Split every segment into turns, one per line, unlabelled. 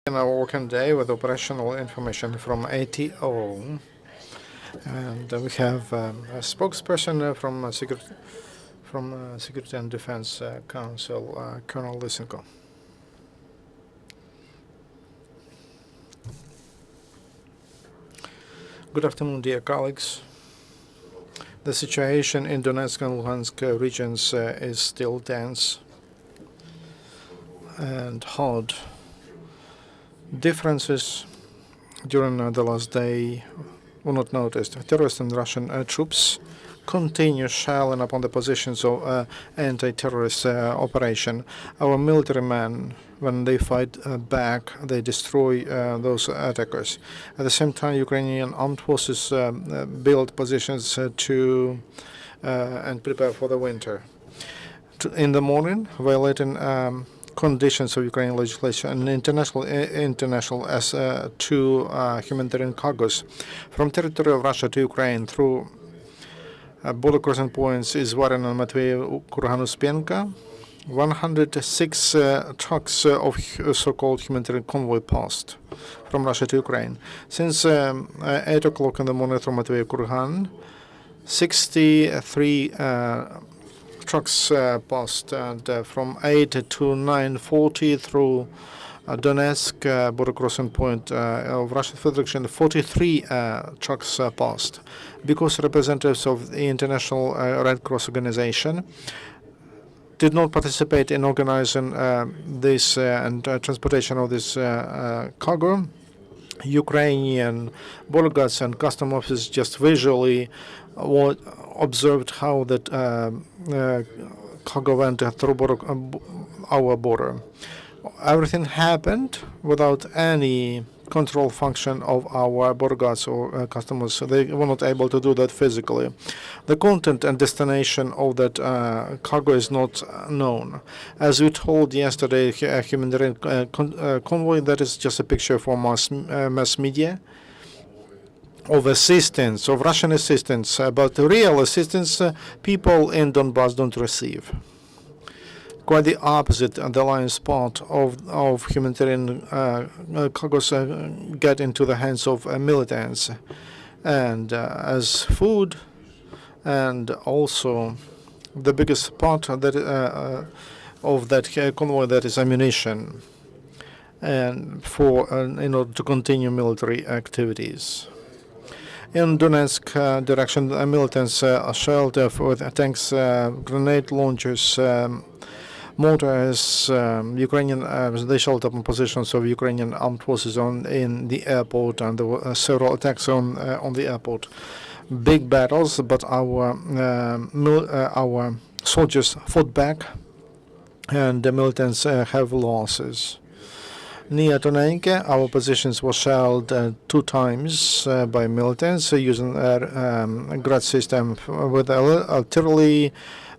In our working day with operational information from ATO, and we have a spokesperson from Security and Defense Council, Colonel Lysenko. Good afternoon, dear colleagues. The situation in Donetsk and Lugansk regions is still tense and hard. Differences during the last day were not noticed. Terrorist and Russian troops continue shelling upon the positions of anti-terrorist operation. Our military men, when they fight back, they destroy those attackers. At the same time, Ukrainian armed forces build positions to and prepare for the winter. In the morning, violating conditions of Ukrainian legislation and international as to humanitarian cargoes from territory of Russia to Ukraine through border crossing points is Varin and Matvey Kurgan-Uspienka. 106 trucks of so-called humanitarian convoy passed from Russia to Ukraine. Since 8 o'clock in the morning from Matvey Kurgan, 63 trucks passed, and from 8 to 9:40 through Donetsk border crossing point of Russian Federation, 43 trucks passed. Because representatives of the International Red Cross Organization did not participate in organizing this and transportation of this cargo, Ukrainian border guards and custom officers just visually observed how that cargo went through our border. Everything happened without any control function of our border guards or customers. So they were not able to do that physically. The content and destination of that cargo is not known. As we told yesterday, a humanitarian convoy, that is just a picture for mass media of assistance, of Russian assistance, but real assistance people in Donbass don't receive. Quite the opposite, the lion's part of humanitarian cargoes get into the hands of militants, and as food, and also the biggest part that of that convoy, that is ammunition, and for in order to continue military activities. In Donetsk direction, the militants shelled with tanks, grenade launchers, mortars, Ukrainian they shelled upon positions of Ukrainian armed forces in the airport, and there were several attacks on the airport. Big battles, but our soldiers fought back, and the militants have losses. Near Tonenke, our positions were shelled 2 times by militants using a Grad system with artillery,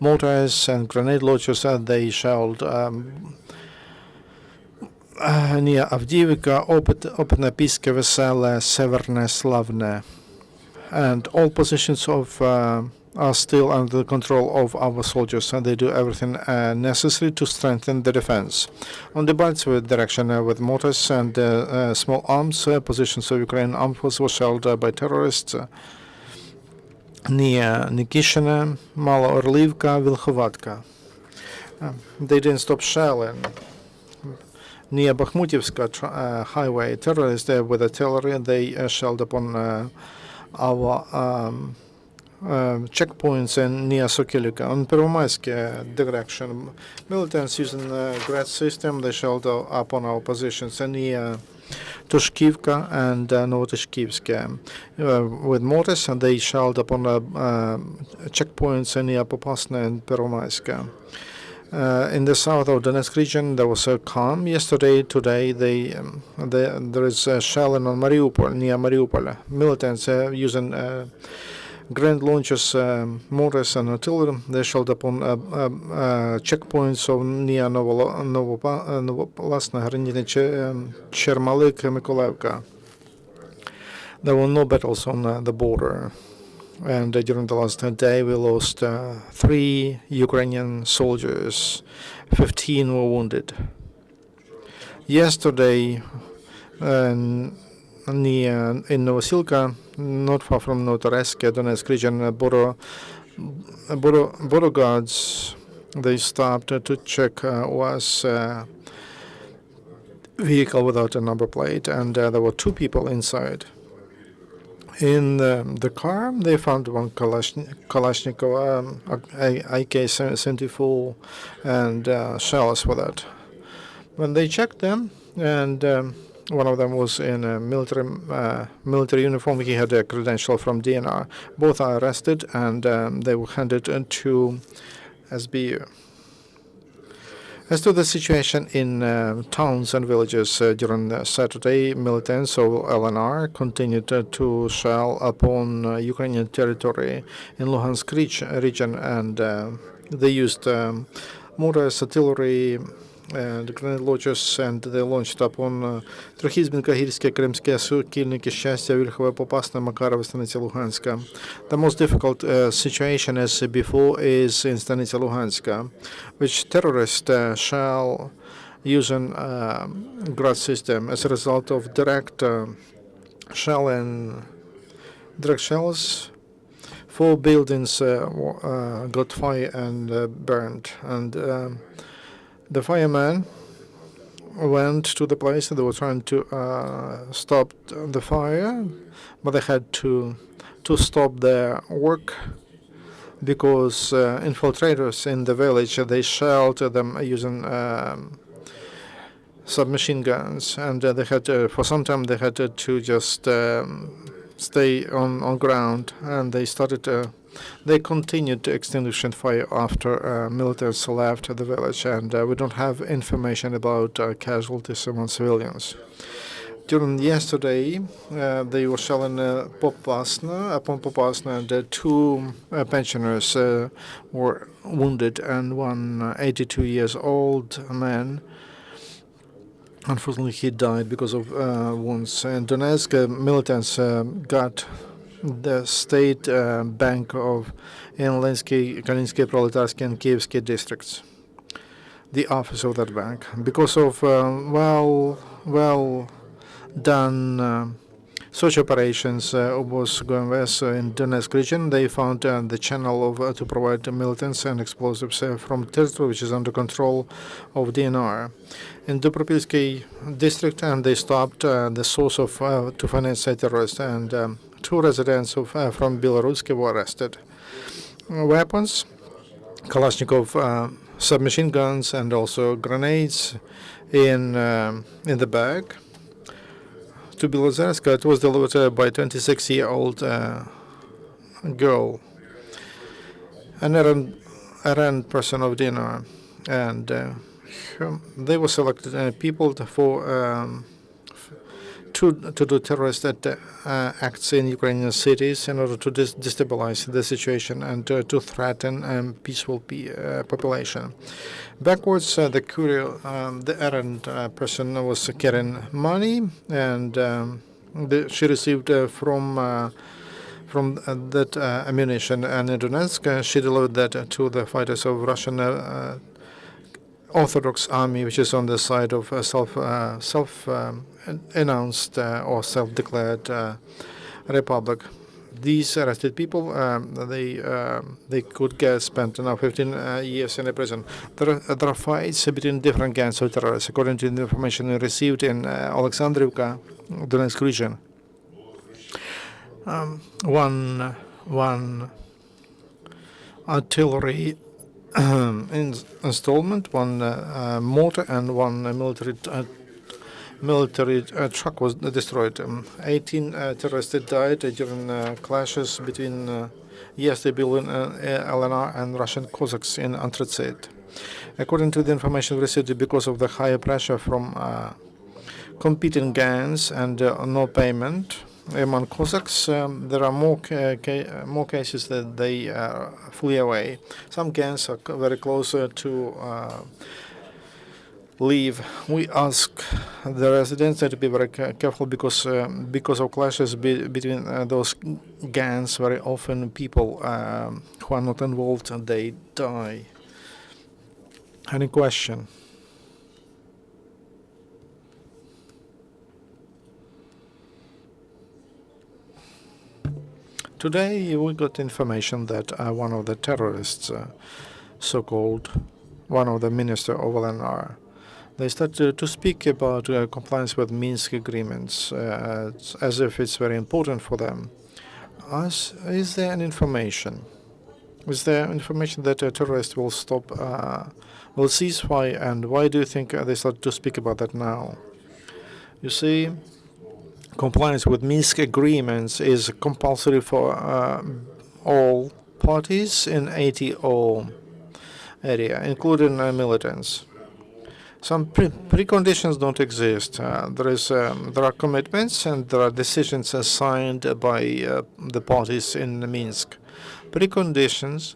mortars and grenade launchers. They shelled near Avdiivka, Opetnapiske, Vesele, Severne, Slavne, and all positions of are still under the control of our soldiers, and they do everything necessary to strengthen the defense. On the Baltic direction, with mortars and small arms, positions of Ukrainian armed forces were shelled by terrorists near Nikishina, Mala Orlivka, Vilkhovatka. They didn't stop shelling. Near Bakhmutivska highway, terrorists there with artillery, they shelled upon our checkpoints and near Sokilivka. On Pervomaisk direction, militants using the Grad system, they shelled upon our positions near Tushkivka and Novotishkivska with mortars, and they shelled upon checkpoints near Popasna and Pervomaisk. In the south of Donetsk region, there was a calm yesterday. Today, there is a shelling on Mariupol, near Mariupol. Militants using grenade launchers, mortars, and artillery. They shelled upon checkpoints of near Novopalasna, Hranitne, Chermalik, Mykolaievka. There were no battles on the border. And during the last day, we lost 3 Ukrainian soldiers. 15 were wounded. Yesterday, near in Novosilka, not far from Novotoresk, Donetsk region. Border guards, they stopped to check was vehicle without a number plate, and there were two people inside. In the car, they found one Kalashnikov AK-74 and shells for that. When they checked them, and one of them was in a military uniform, he had a credential from DNR. Both are arrested, and they were handed to SBU. As to the situation in towns and villages during Saturday, militants of LNR continued to shell upon Ukrainian territory in Lugansk region, and they used mortars, artillery, and grenade launchers, and they launched upon Трохізбінка, Гірське, Кримське, Сокільники, Щастя, Вільхове, Попасне, Макарове, Станиця Луганська. The most difficult situation as before is in Stanitsa Luganska, which terrorists shall using grad system as a result of direct shells. 4 buildings got fire and burned, and the firemen went to the place. They were trying to stop the fire, but they had to stop their work because infiltrators in the village, they shelled them using submachine guns, and they had for some time they had to just stay on ground, and they continued to extinguish fire after militants left the village, and we don't have information about casualties among civilians. During yesterday, they were shelling upon Popasna, and 2 pensioners were wounded, and one 82 years old man, unfortunately, he died because of wounds. In Donetsk, militants got the state bank of Lenski, Kalinsky, Proletarsky, and Kievsky districts, the office of that bank. Because of well done search operations was going west in Donetsk region, they found the channel of to provide militants and explosives from territory which is under control of DNR. In Dubropilsky district, and they stopped the source of to finance terrorists, and 2 residents from Belarus were arrested. Weapons, Kalashnikov submachine guns, and also grenades in the bag. To Belozersk, it was delivered by a 26-year-old girl, an errand person of DNR, and they were selected people for to do terrorist acts in Ukrainian cities in order to destabilize the situation and to threaten peaceful population. Backwards, the courier, the errand person was carrying money, and she received from that ammunition, and in Donetsk, she delivered that to the fighters of Russian Orthodox Army, which is on the side of self-announced or self-declared republic. These arrested people, they could spend now 15 years in a prison. There are fights between different gangs of terrorists, according to the information we received in Alexandrivka, Donetsk region. One artillery installment, 1 mortar, and 1 military truck was destroyed. 18 terrorists died during clashes between Yestebul LNR and Russian Cossacks in Anthracite. According to the information received, because of the higher pressure from competing gangs and no payment among Cossacks, there are more cases that they flee away. Some gangs are very close to leave. We ask the residents to be very careful because of clashes between those gangs. Very often, people who are not involved, they die. Any question? Today we got information that one of the terrorists, so-called one of the minister of LNR, they started to speak about compliance with Minsk agreements as if it's very important for them. Is there an information? Is there information that a terrorist will stop, will cease fire, and why do you think they start to speak about that now? You see, compliance with Minsk agreements is compulsory for all parties in ATO area, including militants. Some preconditions don't exist. There are commitments and there are decisions signed by the parties in Minsk. Preconditions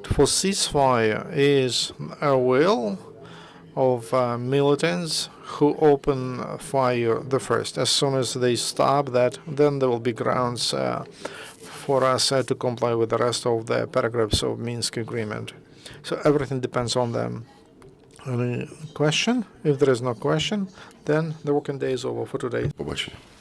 for ceasefire is a will of militants who open fire the first. As soon as they stop that, then there will be grounds for us to comply with the rest of the paragraphs of Minsk agreement. So everything depends on them. Any question? If there is no question, then the working day is over for today.
Побачення.